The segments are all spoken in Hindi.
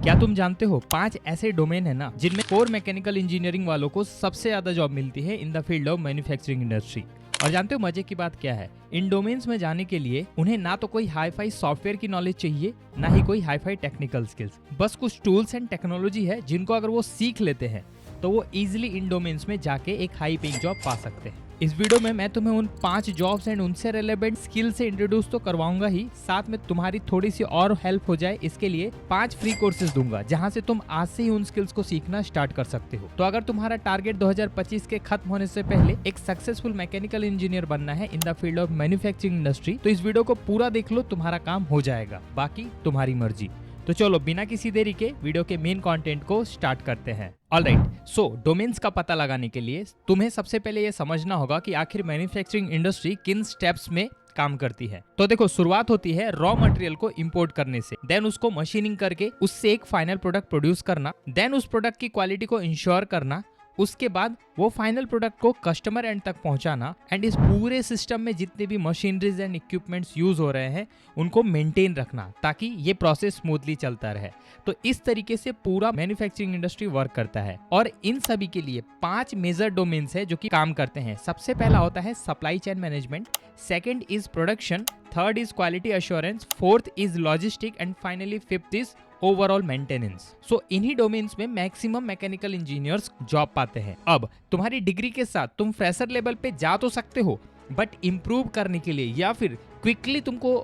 क्या तुम जानते हो 5 ऐसे डोमेन है ना जिनमें कोर मैकेनिकल इंजीनियरिंग वालों को सबसे ज्यादा जॉब मिलती है in the field of manufacturing industry. और जानते हो मजे की बात क्या है, इन डोमेन्स में जाने के लिए उन्हें ना तो कोई हाई फाई सॉफ्टवेयर की नॉलेज चाहिए, ना ही कोई हाई फाई टेक्निकल स्किल्स। बस कुछ टूल्स एंड टेक्नोलॉजी है जिनको अगर वो सीख लेते हैं तो वो इजिली इन डोमेन्स में जाके एक हाई पेइंग जॉब पा सकते हैं। इस वीडियो में मैं तुम्हें उन 5 जॉब्स एंड उनसे रिलेवेंट स्किल से इंट्रोड्यूस तो करवाऊंगा ही, साथ में तुम्हारी थोड़ी सी और हेल्प हो जाए इसके लिए 5 फ्री कोर्सेज दूंगा जहां से तुम आज से ही उन स्किल्स को सीखना स्टार्ट कर सकते हो। तो अगर तुम्हारा टारगेट 2025 के खत्म होने से पहले एक सक्सेसफुल मैकेनिकल इंजीनियर बनना है in the field of manufacturing industry, तो इस वीडियो को पूरा देख लो, तुम्हारा काम हो जाएगा, बाकी तुम्हारी मर्जी। तो चलो बिना किसी देरी के वीडियो के मेन कंटेंट को स्टार्ट करते हैं। ऑलराइट, सो डोमेन्स का पता लगाने के लिए तुम्हें सबसे पहले ये समझना होगा कि आखिर मैन्युफैक्चरिंग इंडस्ट्री किन स्टेप्स में काम करती है। तो देखो, शुरुआत होती है रॉ मटेरियल को इंपोर्ट करने से, देन उसको मशीनिंग करके उससे एक फाइनल प्रोडक्ट प्रोड्यूस करना, देन उस प्रोडक्ट की क्वालिटी को इंश्योर करना, उसके बाद वो फाइनल प्रोडक्ट को कस्टमर एंड तक पहुंचाना, एंड इस पूरे सिस्टम में जितने भी मशीनरीज एंड इक्विपमेंट्स यूज हो रहे हैं उनको मेंटेन रखना ताकि ये प्रोसेस स्मूथली चलता रहे। तो इस तरीके से पूरा मैन्युफैक्चरिंग इंडस्ट्री वर्क करता है और इन सभी के लिए 5 मेजर डोमेन्स है जो कि काम करते हैं। सबसे पहला होता है supply chain management, second is production, third is quality assurance, fourth is logistic and finally fifth is overall maintenance. So इन्हीं डोमेन्स में मैक्सिमम मैकेनिकल इंजीनियर्स जॉब पाते हैं। अब तुम्हारी डिग्री के साथ तुम फ्रेशर लेवल पे जा तो सकते हो, बट इम्प्रूव करने के लिए या फिर क्विकली तुमको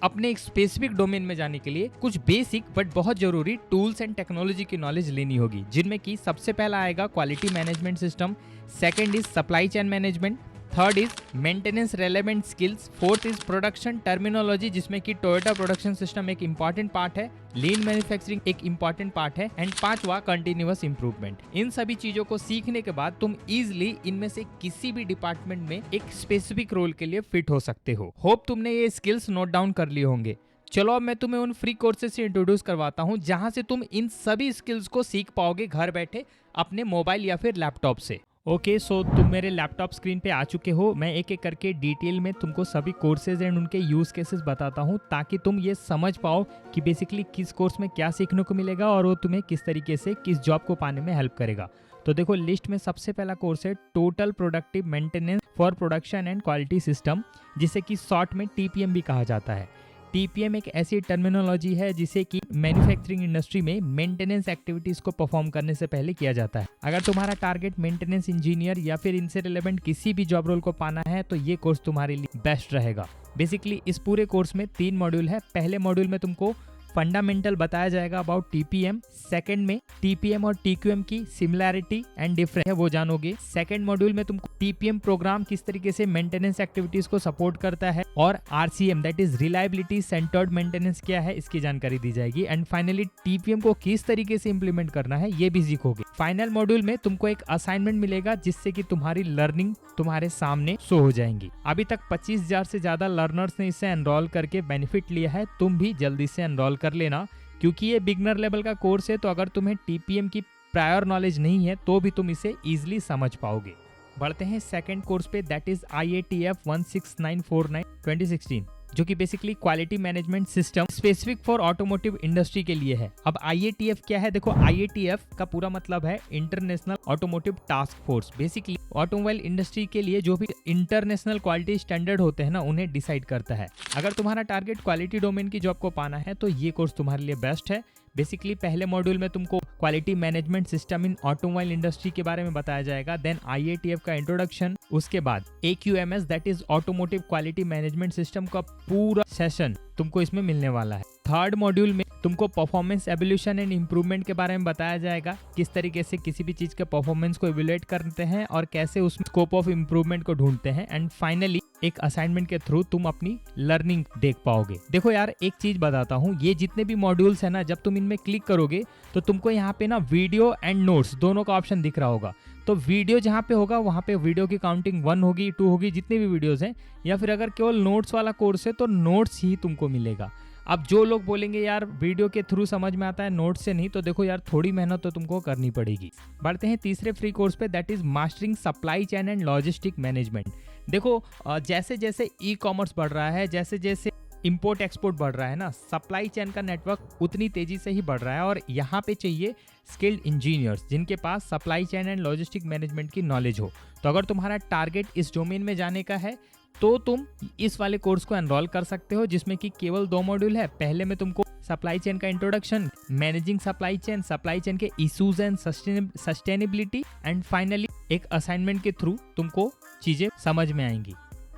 अपने एक स्पेसिफिक डोमेन में जाने के लिए कुछ बेसिक बट बहुत जरूरी टूल्स एंड टेक्नोलॉजी की नॉलेज लेनी होगी, जिनमें कि सबसे पहला आएगा quality management system, second is supply chain management, third is maintenance relevant skills, fourth is production terminology जिसमें कि टोयोटा प्रोडक्शन सिस्टम एक इंपॉर्टेंट पार्ट है, लीन मैन्युफैक्चरिंग एक इंपॉर्टेंट पार्ट है, एंड पांचवा कंटिन्यूअस इंप्रूवमेंट। इन सभी चीजों को सीखने के बाद तुम इजिली इनमें से किसी भी डिपार्टमेंट में एक स्पेसिफिक रोल के लिए फिट हो सकते हो। होप तुमने ये स्किल्स नोट डाउन कर लिए होंगे। चलो अब मैं तुम्हें उन फ्री कोर्सेज से इंट्रोड्यूस करवाता हूँ जहां से तुम इन सभी स्किल्स को सीख पाओगे घर बैठे अपने मोबाइल या फिर लैपटॉप से। ओके, सो तुम मेरे लैपटॉप स्क्रीन पे आ चुके हो। मैं एक एक करके डिटेल में तुमको सभी कोर्सेज एंड उनके यूज केसेस बताता हूँ ताकि तुम ये समझ पाओ कि बेसिकली किस कोर्स में क्या सीखने को मिलेगा और वो तुम्हें किस तरीके से किस जॉब को पाने में हेल्प करेगा। तो देखो, लिस्ट में सबसे पहला कोर्स है total productive maintenance for production and quality system, जिसे कि शॉर्ट में TPM भी कहा जाता है। TPM एक ऐसी टर्मिनोलॉजी है जिसे कि मैन्युफैक्चरिंग इंडस्ट्री में मेंटेनेंस एक्टिविटीज को परफॉर्म करने से पहले किया जाता है। अगर तुम्हारा टारगेट मेंटेनेंस इंजीनियर या फिर इनसे रिलेवेंट किसी भी जॉब रोल को पाना है तो ये कोर्स तुम्हारे लिए बेस्ट रहेगा। बेसिकली इस पूरे कोर्स में 3 मॉड्यूल है। पहले मॉड्यूल में तुमको फंडामेंटल बताया जाएगा अबाउट TPM, सेकंड में TPM और TQM की सिमिलैरिटी एंड डिफरेंस है वो जानोगे, सेकंड मॉड्यूल में तुमको TPM प्रोग्राम किस तरीके से मेंटेनेंस एक्टिविटीज को सपोर्ट करता है, और RCM that is reliability centred maintenance क्या है इसकी जानकारी दी जाएगी, एंड फाइनली TPM को किस तरीके से इंप्लीमेंट करना है ये भी सीखोगे। फाइनल मॉड्यूल में तुमको एक असाइनमेंट मिलेगा जिससे कि तुम्हारी लर्निंग तुम्हारे सामने शो हो जाएंगी। अभी तक 25,000 से ज्यादा लर्नर्स ने इसे एनरोल करके बेनिफिट लिया है। तुम भी जल्दी से एनरोल कर लेना क्योंकि ये बिगनर लेवल का कोर्स है, तो अगर तुम्हें TPM की प्रायर नॉलेज नहीं है तो भी तुम इसे इजिली समझ पाओगे। बढ़ते हैं सेकंड कोर्स पे, दैट इज IATF 16949 2016, जो कि basically quality management system specific for automotive industry के लिए है। अब IATF क्या है? देखो, IATF का पूरा मतलब है international automotive task force. Basically automobile industry के लिए जो भी इंटरनेशनल क्वालिटी स्टैंडर्ड होते हैं ना, उन्हें डिसाइड करता है। अगर तुम्हारा टारगेट क्वालिटी डोमेन की जॉब को पाना है तो ये कोर्स तुम्हारे लिए बेस्ट है। बेसिकली पहले मॉड्यूल में तुमको quality management system in automobile industry के बारे में बताया जाएगा, देन IATF का इंट्रोडक्शन, उसके बाद AQMS that is automotive quality management system का पूरा सेशन तुमको इसमें मिलने वाला है। थर्ड मॉड्यूल में तुमको परफॉर्मेंस एवोल्यूशन एंड इंप्रूवमेंट के बारे में बताया जाएगा, किस तरीके से किसी भी चीज के परफॉर्मेंस को इवैल्यूएट करते हैं और कैसे उसमें स्कोप ऑफ इंप्रूवमेंट को ढूंढते हैं, एंड फाइनली एक असाइनमेंट के थ्रू तुम अपनी लर्निंग देख पाओगे। देखो यार, एक चीज बताता हूँ, ये जितने भी मॉड्यूल्स है ना, जब तुम इनमें क्लिक करोगे तो तुमको यहाँ पे ना वीडियो एंड नोट्स दोनों का ऑप्शन दिख रहा होगा। तो वीडियो जहाँ पे होगा वहाँ पे वीडियो की काउंटिंग 1 होगी, 2 होगी, जितने भी वीडियोस हैं, या फिर अगर केवल नोट्स वाला कोर्स है तो नोट्स ही तुमको मिलेगा। अब जो लोग बोलेंगे यार वीडियो के थ्रू समझ में आता है नोट से नहीं, तो देखो यार थोड़ी मेहनत तो तुमको करनी पड़ेगी। बढ़ते हैं तीसरे फ्री कोर्स पे, that is mastering supply chain and logistic management. देखो जैसे जैसे ई कॉमर्स बढ़ रहा है, जैसे जैसे इंपोर्ट एक्सपोर्ट बढ़ रहा है ना, सप्लाई चेन का नेटवर्क उतनी तेजी से ही बढ़ रहा है और यहाँ पे चाहिए स्किल्ड इंजीनियर्स जिनके पास supply chain and logistic management की नॉलेज हो। तो अगर तुम्हारा टारगेट इस डोमेन में जाने का है तो तुम इस वाले कोर्स को एनरोल कर सकते हो, जिसमें कि केवल 2 मॉड्यूल है। पहले में तुमको सप्लाई चेन का इंट्रोडक्शन, मैनेजिंग सप्लाई चेन के issues and sustainability, and finally एक असाइनमेंट के थ्रू तुमको चीजें समझ में आएंगी।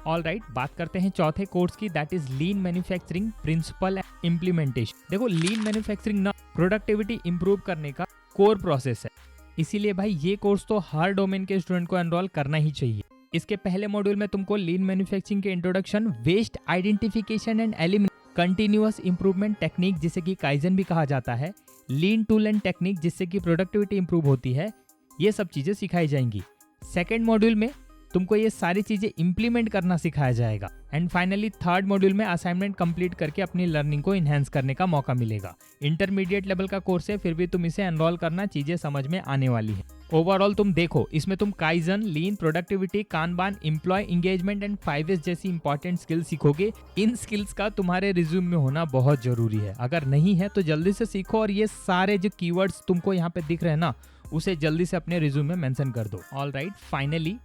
ऑल राइट, बात करते हैं चौथे कोर्स की, that is lean manufacturing principle implementation. देखो, लीन मैन्युफैक्चरिंग ना प्रोडक्टिविटी इंप्रूव करने का कोर प्रोसेस है, इसीलिए भाई ये कोर्स तो हर डोमेन के स्टूडेंट को एनरोल करना ही चाहिए। इसके पहले मॉड्यूल में तुमको लीन मैन्युफैक्चरिंग के introduction, waste identification and elimination, continuous improvement technique जिसे कि काइजन भी कहा जाता है, लीन टूल एंड टेक्निक जिससे कि प्रोडक्टिविटी इंप्रूव होती है, ये सब चीजें सिखाई जाएंगी। सेकेंड मॉड्यूल में तुमको ये सारी चीजें इंप्लीमेंट करना सिखाया जाएगा एंड फाइनली थर्ड मॉड्यूल में असाइनमेंट कंप्लीट करके अपनी लर्निंग को इनहेंस करने का मौका मिलेगा। इंटरमीडिएट लेवल का कोर्स है, फिर भी तुम इसे एनरोल करना, चीजें समझ में आने वाली है। ओवरऑल तुम देखो, इसमें तुम kaizen, lean, productivity, kanban, employ engagement and 5S जैसी इंपॉर्टेंट स्किल्स सीखोगे। इन स्किल्स का तुम्हारे रिज्यूम में होना बहुत जरूरी है, अगर नहीं है तो जल्दी से सीखो और ये सारे जो कीवर्ड्स तुमको यहाँ पे दिख रहे हैं ना, उसे जल्दी से अपने रिज्यूम में मेंशन कर दो। ऑल राइट, फाइनली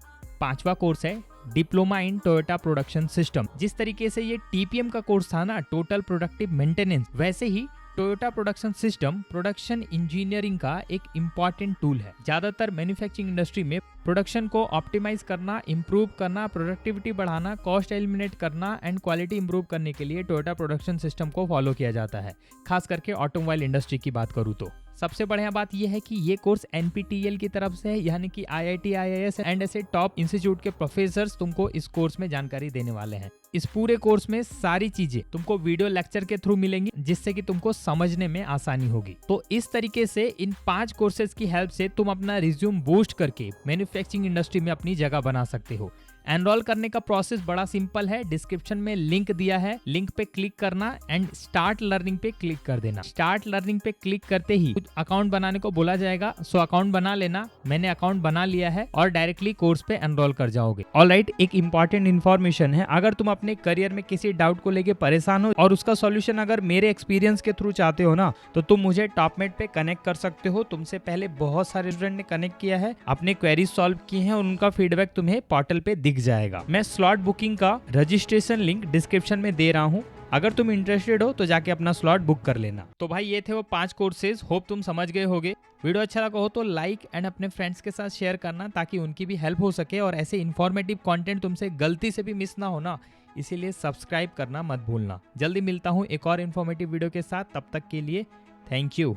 5वां कोर्स है diploma in Toyota production system. जिस तरीके से ये TPM का कोर्स था ना, टोटल प्रोडक्टिव मेंटेनेंस, वैसे ही Toyota production system production engineering का एक इम्पॉर्टेंट टूल है। ज्यादातर मैन्युफैक्चरिंग इंडस्ट्री में प्रोडक्शन को ऑप्टिमाइज करना, इंप्रूव करना, प्रोडक्टिविटी बढ़ाना, कॉस्ट एलिमिनेट करना एंड क्वालिटी इंप्रूव करने के लिए टोयोटा प्रोडक्शन सिस्टम को फॉलो किया जाता है। खास करके ऑटोमोबाइल इंडस्ट्री की बात करूँ तो सबसे बढ़िया बात यह है कि ये कोर्स NPTEL की तरफ से है, यानी कि IIT, IIS एंड ऐसे टॉप इंस्टीट्यूट के प्रोफेसर्स तुमको इस कोर्स में जानकारी देने वाले हैं। इस पूरे कोर्स में सारी चीजें तुमको वीडियो लेक्चर के थ्रू मिलेंगी, जिससे कि तुमको समझने में आसानी होगी। तो इस तरीके से इन 5 कोर्सेज की हेल्प से तुम अपना रिज्यूम बूस्ट करके मैन्युफैक्चरिंग इंडस्ट्री में अपनी जगह बना सकते हो। एनरोल करने का प्रोसेस बड़ा सिंपल है, डिस्क्रिप्शन में लिंक दिया है, लिंक पे क्लिक करना एंड स्टार्ट लर्निंग पे क्लिक कर देना। स्टार्ट लर्निंग पे क्लिक करते ही कुछ अकाउंट बनाने को बोला जाएगा, सो अकाउंट बना लेना। मैंने अकाउंट बना लिया है और डायरेक्टली कोर्स पे एनरोल कर जाओगे। ऑलराइट, एक इंपॉर्टेंट इन्फॉर्मेशन है, अगर तुम अपने करियर में किसी डाउट को लेके परेशान हो और उसका सॉल्यूशन अगर मेरे एक्सपीरियंस के थ्रू चाहते हो ना, तो तुम मुझे टॉपमेट पे कनेक्ट कर सकते हो। तुमसे पहले बहुत सारे स्टूडेंट ने कनेक्ट किया है, अपने क्वेरीज सॉल्व की हैं और उनका फीडबैक तुम्हें पोर्टल पे दिख जाएगा। मैं स्लॉट बुकिंग का रजिस्ट्रेशन लिंक डिस्क्रिप्शन में दे रहा हूँ, अगर तुम इंटरेस्टेड हो तो जाके अपना स्लॉट बुक कर लेना। तो भाई ये थे वो 5 कोर्सेज, होप तुम समझ गए होगे। वीडियो अच्छा लगा हो तो लाइक एंड अपने फ्रेंड्स के साथ शेयर करना, ताकि उनकी भी हेल्प हो सके और ऐसे इन्फॉर्मेटिव कंटेंट तुमसे गलती से भी मिस ना होना, इसीलिए सब्सक्राइब करना मत भूलना। जल्दी मिलता हूँ एक और इन्फॉर्मेटिव वीडियो के साथ, तब तक के लिए थैंक यू।